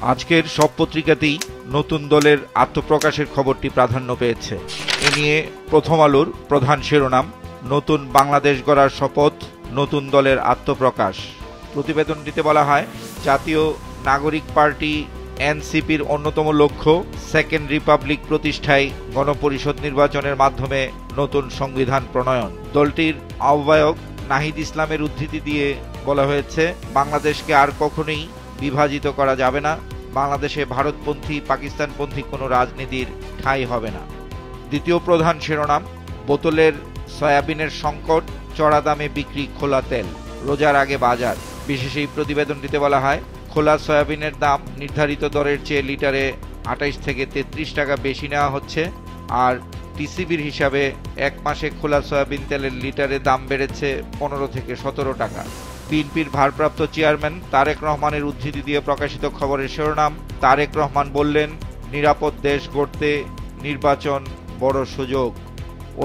আজকের সব পত্রিকাতেই নতুন দলের আত্মপ্রকাশের খবরটি প্রাধান্য পেয়েছে। এ নিয়ে প্রথম আলোর প্রধান শিরোনাম, নতুন বাংলাদেশ গড়ার শপথ, নতুন দলের আত্মপ্রকাশ। প্রতিবেদনটিতে বলা হয়, জাতীয় নাগরিক পার্টি এনসিপির অন্যতম লক্ষ্য সেকেন্ড রিপাবলিক প্রতিষ্ঠায় গণপরিষদ নির্বাচনের মাধ্যমে নতুন সংবিধান প্রণয়ন। দলটির আহ্বায়ক নাহিদ ইসলামের উদ্ধৃতি দিয়ে বলা হয়েছে, বাংলাদেশকে আর কখনোই বিভাজিত করা যাবে না, বাংলাদেশে ভারতপন্থী পাকিস্তানপন্থী কোনো রাজনীতির ঠাঁই হবে না। দ্বিতীয় প্রধান শিরোনাম, বোতলের সয়াবিনের সংকট, চড়া দামে বিক্রি খোলা তেল, রোজার আগে বাজার। বিশেষ এই প্রতিবেদনটিতে বলা হয়, খোলা সয়াবিনের দাম নির্ধারিত দরের চেয়ে লিটারে 28 থেকে 33 টাকা বেশি নেওয়া হচ্ছে। আর টিসিবির হিসাবে এক মাসে খোলা সয়াবিন তেলের লিটারে দাম বেড়েছে 15 থেকে 17 টাকা। বিএনপির ভারপ্রাপ্ত চেয়ারম্যান তারেক রহমানের উদ্ধৃতি দিয়ে প্রকাশিত খবরের শিরোনাম, তারেক রহমান বললেন, নিরাপদ দেশ গড়তে নির্বাচন বড় সুযোগ।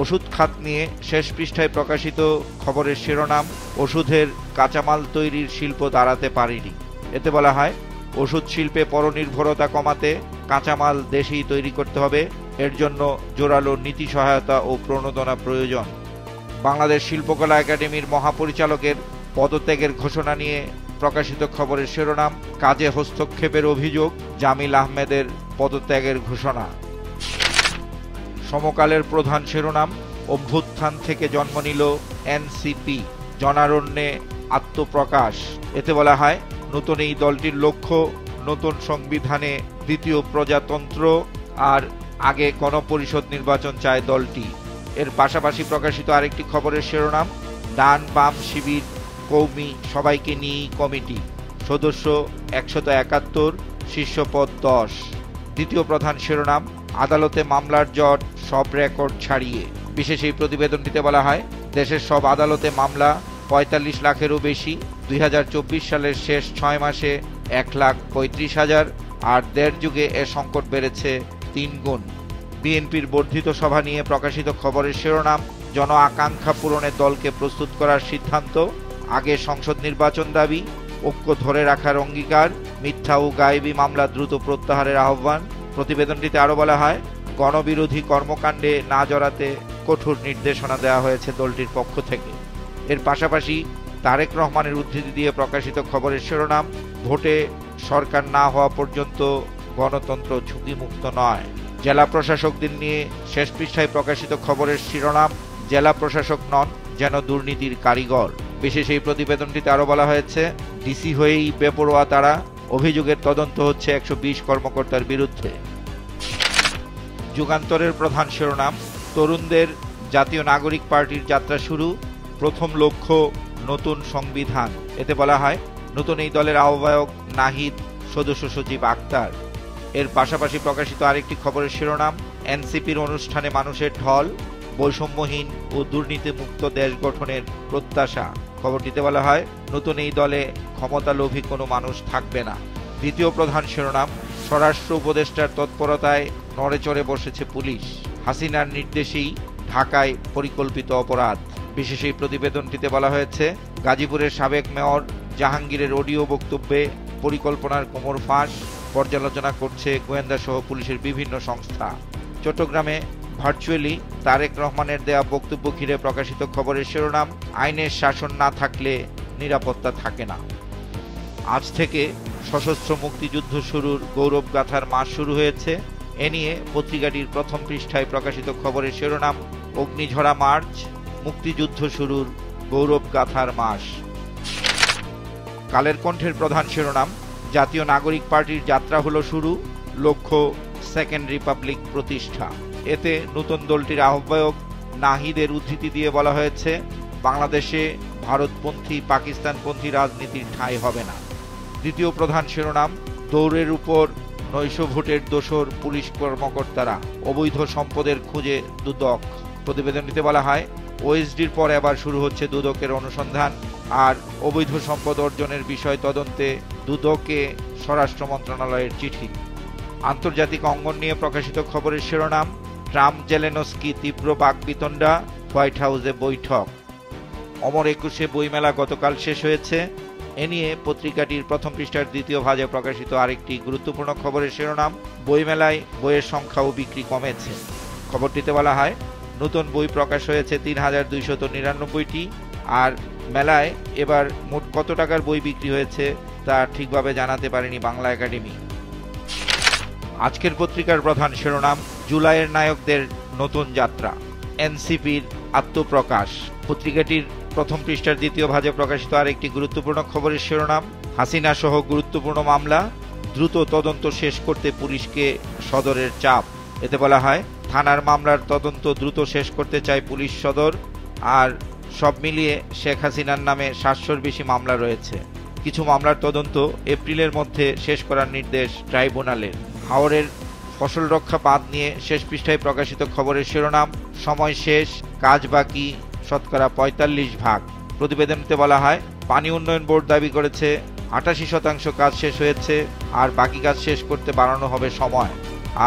ওষুধ খাত নিয়ে শেষ পৃষ্ঠায় প্রকাশিত খবরের শিরোনাম, ওষুধের কাঁচামাল তৈরির শিল্প দাঁড়াতে পারেনি। এতে বলা হয়, ওষুধ শিল্পে পরনির্ভরতা কমাতে কাঁচামাল দেশেই তৈরি করতে হবে, এর জন্য জোরালো নীতি সহায়তা ও প্রণোদনা প্রয়োজন। বাংলাদেশ শিল্পকলা একাডেমির মহাপরিচালকের পদত্যাগের ঘোষণা নিয়ে প্রকাশিত খবরের শিরোনাম, কাজে হস্তক্ষেপের অভিযোগ, জামিল আহমেদের পদত্যাগের ঘোষণা। সমকালের প্রধান শিরোনাম, অভ্যুত্থান থেকে জন্ম নিল এনসিপি, জনারণ্যে আত্মপ্রকাশ। এতে বলা হয়, নতুন এই দলটির লক্ষ্য নতুন সংবিধানে দ্বিতীয় প্রজাতন্ত্র, আর আগে গণপরিষদ নির্বাচন চায় দলটি। এর পাশাপাশি প্রকাশিত আরেকটি খবরের শিরোনাম, ডান বাম শিবির কৌমি সবাইকে নিয়েই কমিটি, সদস্য 171, শীর্ষপদ 10। দ্বিতীয় প্রধান শিরোনাম, আদালতে মামলার জট, সব রেকর্ড ছাড়িয়ে। বিশেষ এই প্রতিবেদনটিতে বলা হয়, দেশের সব আদালতে মামলা 45 লাখেরও বেশি। 2024 সালের শেষ 6 মাসে 1,35,000, আর দেড় যুগে এ সংকট বেড়েছে 3 গুণ। বিএনপির বর্ধিত সভা নিয়ে প্রকাশিত খবরের শিরোনাম, জন আকাঙ্ক্ষা পূরণে দলকে প্রস্তুত করার সিদ্ধান্ত, আগে সংসদ নির্বাচন দাবি, ঐক্য ধরে রাখার অঙ্গীকার, মিথ্যা ও গায়েবী মামলা দ্রুত প্রত্যাহারের আহ্বান। প্রতিবেদনটিতে আরও বলা হয়, গণবিরোধী কর্মকাণ্ডে না জড়াতে কঠোর নির্দেশনা দেওয়া হয়েছে দলটির পক্ষ থেকে। এর পাশাপাশি তারেক রহমানের উদ্ধৃতি দিয়ে প্রকাশিত খবরের শিরোনাম, ভোটে সরকার না হওয়া পর্যন্ত গণতন্ত্র ঝুঁকিমুক্ত নয়। জেলা প্রশাসকদের নিয়ে শেষ পৃষ্ঠায় প্রকাশিত খবরের শিরোনাম, জেলা প্রশাসক নন, যেন দুর্নীতির কারিগর। বিশেষ এই প্রতিবেদনটিতে আরও বলা হয়েছে, ডিসি হয়েই বেপরোয়া তারা, অভিযোগের তদন্ত হচ্ছে 120 কর্মকর্তার বিরুদ্ধে। যুগান্তরের প্রধান শিরোনাম, তরুণদের জাতীয় নাগরিক পার্টির যাত্রা শুরু, প্রথম লক্ষ্য নতুন সংবিধান। এতে বলা হয়, নতুন এই দলের আহ্বায়ক নাহিদ, সদস্য সচিব আক্তার। এর পাশাপাশি প্রকাশিত আরেকটি খবরের শিরোনাম, এনসিপির অনুষ্ঠানে মানুষের ঢল, বৈষম্যহীন ও দুর্নীতিমুক্ত দেশ গঠনের প্রত্যাশা। খবরটিতে বলা হয়, নতুন এই দলে ক্ষমতালোভী কোনো মানুষ থাকবে না। দ্বিতীয় প্রধান শিরোনাম, স্বরাষ্ট্র উপদেষ্টার তৎপরতায় নড়েচড়ে বসেছে পুলিশ, হাসিনার নির্দেশেই ঢাকায় পরিকল্পিত অপরাধ। বিশেষ এই প্রতিবেদনটিতে বলা হয়েছে, গাজীপুরের সাবেক মেয়র জাহাঙ্গীরের অডিও বক্তব্যে পরিকল্পনার কোমর ফাঁস, পর্যালোচনা করছে গোয়েন্দা সহ পুলিশের বিভিন্ন সংস্থা। চট্টগ্রামে ভার্চুয়ালি তারেক রহমানের দেয়া বক্তব্য ঘিরে প্রকাশিত খবরের শিরোনাম, আইনের শাসন না থাকলে নিরাপত্তা থাকে না। আজ থেকে সশস্ত্র মুক্তিযুদ্ধ শুরুর গৌরবগাথার মাস শুরু হয়েছে। এ নিয়ে পত্রিকাটির প্রথম পৃষ্ঠায় প্রকাশিত খবরের শিরোনাম, অগ্নিঝরা মার্চ, মুক্তিযুদ্ধ শুরুর গৌরবগাথার মাস। কালের কণ্ঠের প্রধান শিরোনাম, জাতীয় নাগরিক পার্টির যাত্রা হলো শুরু, লক্ষ্য সেকেন্ড রিপাবলিক প্রতিষ্ঠা। এতে নতুন দলটির আহ্বায়ক নাহিদের উদ্ধৃতি দিয়ে বলা হয়েছে, বাংলাদেশে ভারতপন্থী পাকিস্তানপন্থী রাজনীতির ঠাঁই হবে না। দ্বিতীয় প্রধান শিরোনাম, দৌড়ের উপর নৈশ ভোটের দোসর পুলিশ কর্মকর্তারা, অবৈধ সম্পদের খুঁজে দুদক। প্রতিবেদনটিতে বলা হয়, ওএসডির পর এবার শুরু হচ্ছে দুদকের অনুসন্ধান, আর অবৈধ সম্পদ অর্জনের বিষয় তদন্তে দুদকে স্বরাষ্ট্র মন্ত্রণালয়ের চিঠি। আন্তর্জাতিক অঙ্গন নিয়ে প্রকাশিত খবরের শিরোনাম, ট্রাম্প জেলেনস্কি তীব্র বাকবিতণ্ডা, হোয়াইট হাউসে বৈঠক। অমর একুশে বইমেলা গতকাল শেষ হয়েছে। এ নিয়ে পত্রিকাটির প্রথম পৃষ্ঠার দ্বিতীয় ভাগে প্রকাশিত আরেকটি গুরুত্বপূর্ণ খবরের শিরোনাম, বইমেলায় বইয়ের সংখ্যা ও বিক্রি কমেছে। খবরটিতে বলা হয়, নতুন বই প্রকাশ হয়েছে ৩,২৯৯টি, আর মেলায় এবার মোট কত টাকার বই বিক্রি হয়েছে তা ঠিকভাবে জানাতে পারেনি বাংলা একাডেমি। আজকের পত্রিকার প্রধান শিরোনাম, জুলাইয়ের নায়কদের নতুন যাত্রা, এনসিপির আত্মপ্রকাশ। পত্রিকাটির প্রথম পৃষ্ঠার দ্বিতীয় ভাগে প্রকাশিত আরেকটি গুরুত্বপূর্ণ খবরের শিরোনাম, হাসিনা সহ গুরুত্বপূর্ণ মামলা দ্রুত তদন্ত শেষ করতে পুলিশকে সদরের চাপ। এতে বলা হয়, থানার মামলার তদন্ত দ্রুত শেষ করতে চায় পুলিশ সদর, আর সব মিলিয়ে শেখ হাসিনার নামে ৭০০-র বেশি মামলা রয়েছে। কিছু মামলার তদন্ত এপ্রিলের মধ্যে শেষ করার নির্দেশ ট্রাইব্যুনালের। হাওরের ফসল রক্ষা বাঁধ নিয়ে শেষ পৃষ্ঠায় প্রকাশিত খবরের শিরোনাম, সময় শেষ, কাজ বাকি শতকরা ৪৫%। প্রতিবেদনতে বলা হয়, পানি উন্নয়ন বোর্ড দাবি করেছে ৮৮% কাজ শেষ হয়েছে, আর বাকি কাজ শেষ করতে বাড়ানো হবে সময়।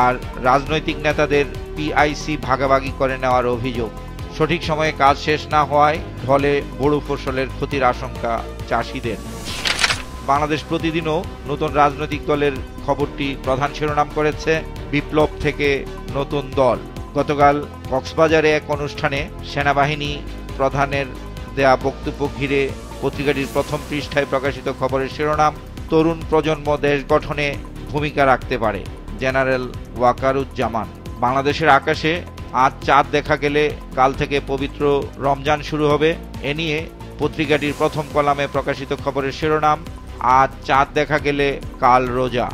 আর রাজনৈতিক নেতাদের পিআইসি ভাগাভাগি করে নেওয়ার অভিযোগ। সঠিক সময়ে কাজ শেষ না হওয়ায় ঢলে বড় ফসলের ক্ষতির আশঙ্কা চাষিদের। বাংলাদেশ প্রতিদিনও নতুন রাজনৈতিক দলের খবরটি প্রধান শিরোনাম করেছে, বিপ্লব থেকে নতুন দল। গতকাল কক্সবাজারে এক অনুষ্ঠানে সেনাবাহিনী প্রধানের দেয়া বক্তব্য ঘিরে পত্রিকাটির প্রথম পৃষ্ঠায় প্রকাশিত খবরের শিরোনাম, তরুণ প্রজন্ম দেশ গঠনে ভূমিকা রাখতে পারে, জেনারেল ওয়াকারুজ্জামান। বাংলাদেশের আকাশে আজ চাঁদ দেখা গেলে কাল থেকে পবিত্র রমজান শুরু হবে। এ নিয়ে পত্রিকাটির প্রথম কলামে প্রকাশিত খবরের শিরোনাম, আজ চাঁদ দেখা গেলে কাল রোজা।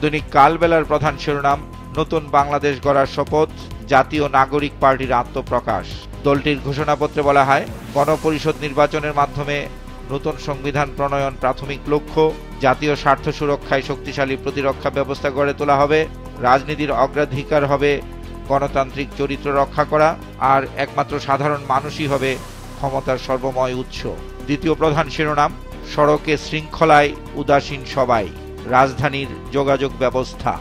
দৈনিক কালবেলার প্রধান শিরোনাম, নতুন বাংলাদেশ গড়ার শপথ, জাতীয় নাগরিক পার্টির আত্মপ্রকাশ। দলটির ঘোষণাপত্রে বলা হয়, গণপরিষদ নির্বাচনের মাধ্যমে নতুন সংবিধান প্রণয়ন প্রাথমিক লক্ষ্য, জাতীয় স্বার্থ সুরক্ষায় শক্তিশালী প্রতিরক্ষা ব্যবস্থা গড়ে তোলা হবে, রাজনীতির অগ্রাধিকার হবে গণতান্ত্রিক চরিত্র রক্ষা করা, আর একমাত্র সাধারণ মানুষই হবে ক্ষমতার সর্বময় উৎস। দ্বিতীয় প্রধান শিরোনাম, সড়কে শৃঙ্খলায় উদাসীন সবাই, রাজধানীর যোগাযোগ ব্যবস্থা।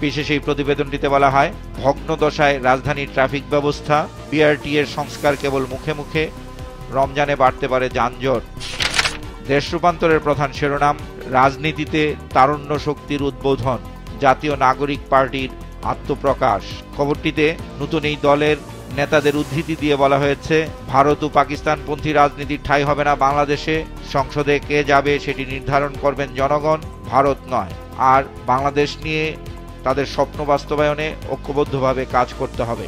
বিশেষ এই প্রতিবেদনটিতে বলা হয়, ভগ্ন দশায় রাজধানীর ট্রাফিক ব্যবস্থা, বিআরটি এর সংস্কার কেবল মুখে মুখে, রমজানে বাড়তে পারে যানজট। দেশ রূপান্তরের প্রধান শিরোনাম, রাজনীতিতে তারুণ্য শক্তির উদ্বোধন, জাতীয় নাগরিক পার্টির আত্মপ্রকাশ। খবরটিতে নতুন এই দলের নেতাদের উদ্ধৃতি দিয়ে বলা হয়েছে, ভারত ও পাকিস্তানপন্থী রাজনীতির ঠাঁই হবে না বাংলাদেশে, সংসদে কে যাবে সেটি নির্ধারণ করবেন জনগণ, ভারত নয়। আর বাংলাদেশ নিয়ে তাদের স্বপ্ন বাস্তবায়নে ঐক্যবদ্ধভাবে কাজ করতে হবে।